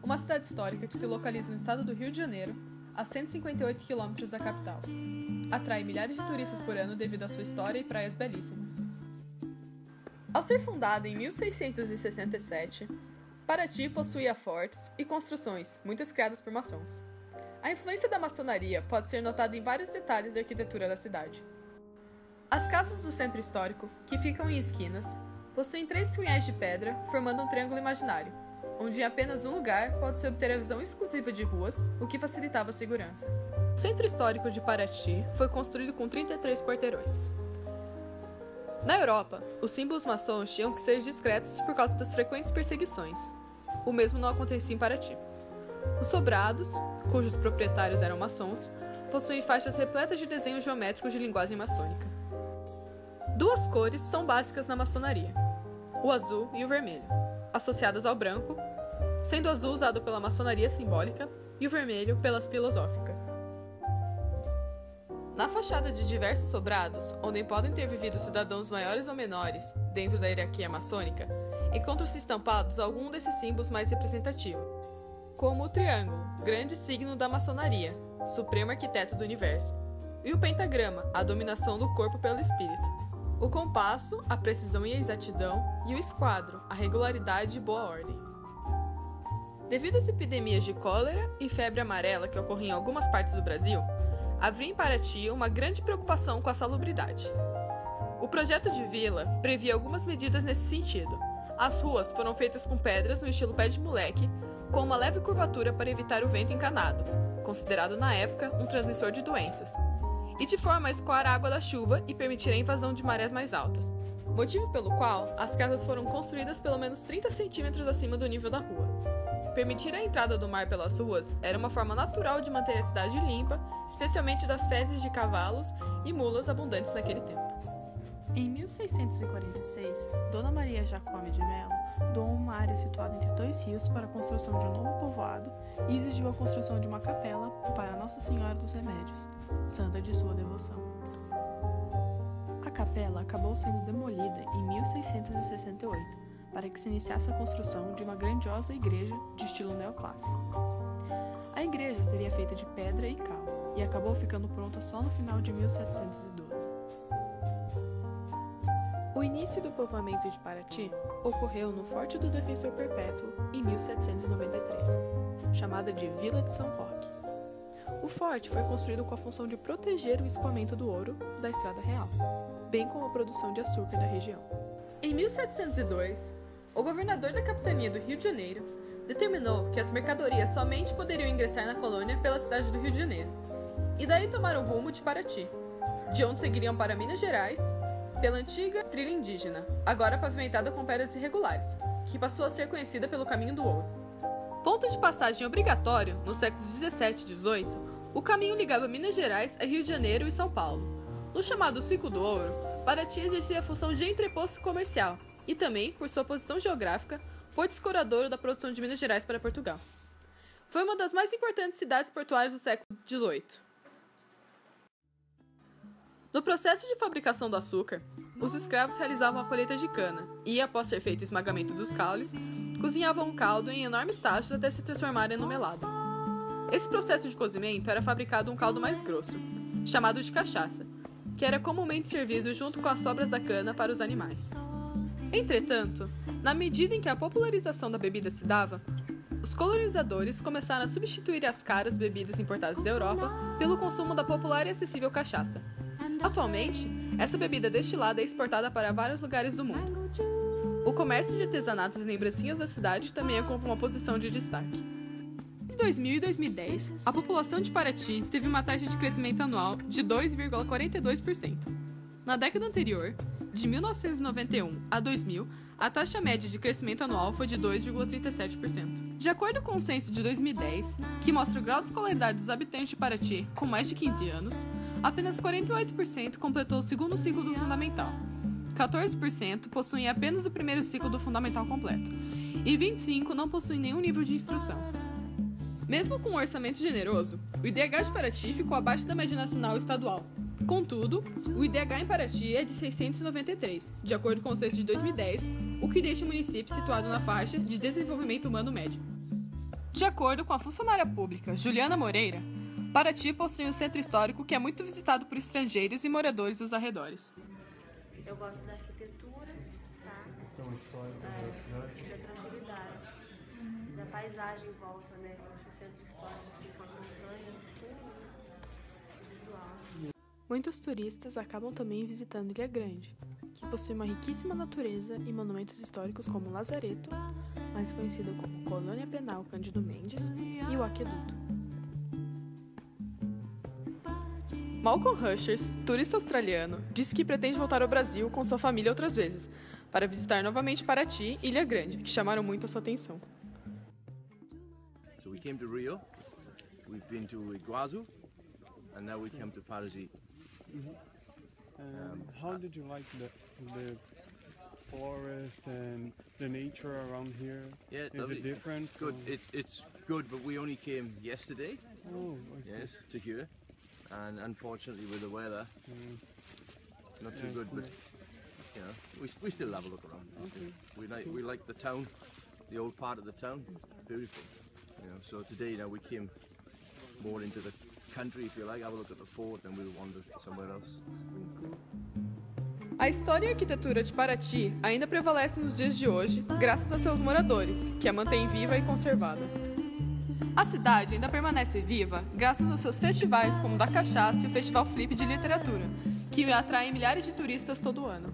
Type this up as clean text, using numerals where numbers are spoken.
uma cidade histórica que se localiza no estado do Rio de Janeiro, a 158 quilômetros da capital. Atrai milhares de turistas por ano devido à sua história e praias belíssimas. Ao ser fundada em 1667, Paraty possuía fortes e construções, muitas criadas por maçons. A influência da maçonaria pode ser notada em vários detalhes da arquitetura da cidade. As casas do centro histórico, que ficam em esquinas, possuem 3 cunhais de pedra, formando um triângulo imaginário, onde em apenas um lugar pode-se obter a visão exclusiva de ruas, o que facilitava a segurança. O centro histórico de Paraty foi construído com 33 quarteirões. Na Europa, os símbolos maçons tinham que ser discretos por causa das frequentes perseguições. O mesmo não acontecia em Paraty. Os sobrados, cujos proprietários eram maçons, possuem faixas repletas de desenhos geométricos de linguagem maçônica. 2 cores são básicas na maçonaria: o azul e o vermelho, associadas ao branco, sendo o azul usado pela maçonaria simbólica e o vermelho pela filosófica. Na fachada de diversos sobrados, onde podem ter vivido cidadãos maiores ou menores dentro da hierarquia maçônica, encontram-se estampados alguns desses símbolos mais representativos, como o triângulo, grande signo da maçonaria, supremo arquiteto do universo, e o pentagrama, a dominação do corpo pelo espírito, o compasso, a precisão e a exatidão, e o esquadro, a regularidade e boa ordem. Devido às epidemias de cólera e febre amarela que ocorriam em algumas partes do Brasil, havia em Paraty uma grande preocupação com a salubridade. O projeto de vila previa algumas medidas nesse sentido. As ruas foram feitas com pedras no estilo pé de moleque, com uma leve curvatura para evitar o vento encanado, considerado na época um transmissor de doenças, e de forma a escoar a água da chuva e permitir a invasão de marés mais altas, motivo pelo qual as casas foram construídas pelo menos 30 centímetros acima do nível da rua. Permitir a entrada do mar pelas ruas era uma forma natural de manter a cidade limpa, especialmente das fezes de cavalos e mulas abundantes naquele tempo. Em 1646, Dona Maria Jacome de Mello doou uma área situada entre 2 rios para a construção de um novo povoado e exigiu a construção de uma capela para Nossa Senhora dos Remédios, santa de sua devoção. A capela acabou sendo demolida em 1668, para que se iniciasse a construção de uma grandiosa igreja de estilo neoclássico. A igreja seria feita de pedra e cal, e acabou ficando pronta só no final de 1712. O início do povoamento de Paraty ocorreu no Forte do Defensor Perpétuo em 1793, chamada de Vila de São Roque. O forte foi construído com a função de proteger o escoamento do ouro da Estrada Real, bem como a produção de açúcar da região. Em 1702, o governador da capitania do Rio de Janeiro determinou que as mercadorias somente poderiam ingressar na colônia pela cidade do Rio de Janeiro, e daí tomaram o rumo de Paraty, de onde seguiriam para Minas Gerais, pela antiga trilha indígena, agora pavimentada com pedras irregulares, que passou a ser conhecida pelo Caminho do Ouro. Ponto de passagem obrigatório nos séculos 17 e 18, o caminho ligava Minas Gerais a Rio de Janeiro e São Paulo. No chamado Ciclo do Ouro, Paraty exercia a função de entreposto comercial e também, por sua posição geográfica, porto escoradouro da produção de Minas Gerais para Portugal. Foi uma das mais importantes cidades portuárias do século XVIII. No processo de fabricação do açúcar, os escravos realizavam a colheita de cana e, após ser feito o esmagamento dos caules, cozinhavam o caldo em enormes tachos até se transformarem no melado. Esse processo de cozimento era fabricado um caldo mais grosso, chamado de cachaça, que era comumente servido junto com as sobras da cana para os animais. Entretanto, na medida em que a popularização da bebida se dava, os colonizadores começaram a substituir as caras bebidas importadas da Europa pelo consumo da popular e acessível cachaça. Atualmente, essa bebida destilada é exportada para vários lugares do mundo. O comércio de artesanatos e lembrancinhas da cidade também ocupa uma posição de destaque. Em 2000 e 2010, a população de Paraty teve uma taxa de crescimento anual de 2,42%. Na década anterior, de 1991 a 2000, a taxa média de crescimento anual foi de 2,37%. De acordo com o censo de 2010, que mostra o grau de escolaridade dos habitantes de Paraty com mais de 15 anos, apenas 48% completou o segundo ciclo do fundamental, 14% possuem apenas o primeiro ciclo do fundamental completo, e 25% não possuem nenhum nível de instrução. Mesmo com um orçamento generoso, o IDH de Paraty ficou abaixo da média nacional e estadual. Contudo, o IDH em Paraty é de 693, de acordo com o censo de 2010, o que deixa o município situado na faixa de desenvolvimento humano médio. De acordo com a funcionária pública Juliana Moreira, Paraty possui um centro histórico que é muito visitado por estrangeiros e moradores dos arredores. Eu gosto da arquitetura, tá? Da tranquilidade, da paisagem em volta, né? Eu acho o centro histórico assim, com a montanha, tudo visual. Muitos turistas acabam também visitando Ilha Grande, que possui uma riquíssima natureza e monumentos históricos como o Lazareto, mais conhecido como Colônia Penal Cândido Mendes, e o Aqueduto. Malcolm Rushers, turista australiano, disse que pretende voltar ao Brasil com sua família outras vezes, para visitar novamente Paraty e Ilha Grande, que chamaram muito a sua atenção. So we came to Rio, we've been to Iguazu, and now we came to Paraty. How did you like the forest and the nature around here? Yeah, Is lovely. it different? Good. from- It's good, but we only came yesterday. Oh, I see. Yes, to here, and unfortunately with the weather, not too Yeah, good. But yeah. you know, we still have a look around. We like the town, the old part of the town, beautiful. You know, so today now we came more into the country, if you like, have a look at the fort, and we'll wander somewhere else. A história e arquitetura de Paraty ainda prevalece nos dias de hoje, graças a seus moradores, que a mantêm viva e conservada. A cidade ainda permanece viva graças aos seus festivais como o da Cachaça e o Festival Flip de Literatura, que atraem milhares de turistas todo ano.